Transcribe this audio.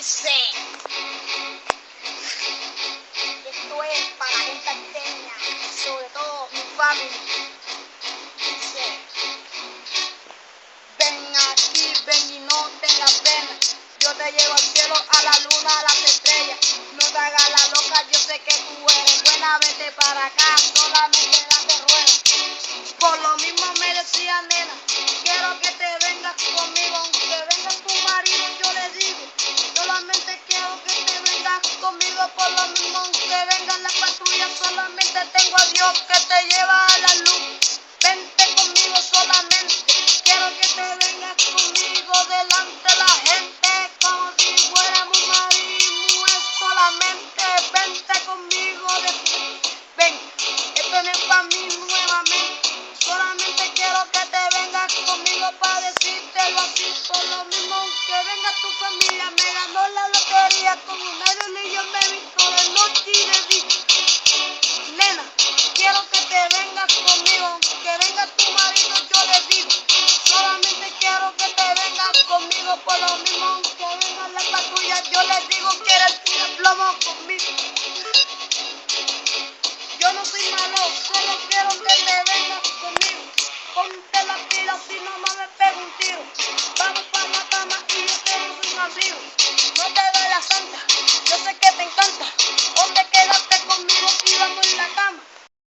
dice, esto es para la gente alteña, sobre todo mi familia. Dice, ven aquí, ven y no tengas pena. Yo te llevo al cielo, a la luna, a las estrellas. No te hagas la loca, yo sé que tú eres buena. Vete para acá, solamente date rueda. Por lo mismo me decía, nena, quiero que te vengas conmigo. Aunque venga tu marido, yo le digo, solamente quiero que te vengas conmigo. Por lo mismo, aunque vengan las patrullas, solamente tengo a Dios que te lleva a la luz. Vente conmigo solamente, quiero que te vengas conmigo delante de la gente, como si fuéramos marido, solamente vente conmigo, ven, esto no es para mí nuevamente, solamente quiero que te vengas conmigo para decírtelo así, por lo mismo que venga tu familia, me ganó la lotería con $1,000,000, me he visto de noche y de día, nena, quiero que te vengas conmigo, que venga tu marido, yo le digo, solamente quiero que te vengas conmigo, por lo mismo que venga la patrulla, yo les digo, quieres tirar plomo conmigo. Yo no soy malo, solo quiero que te vengas conmigo, ponte la pila si no me preguntas.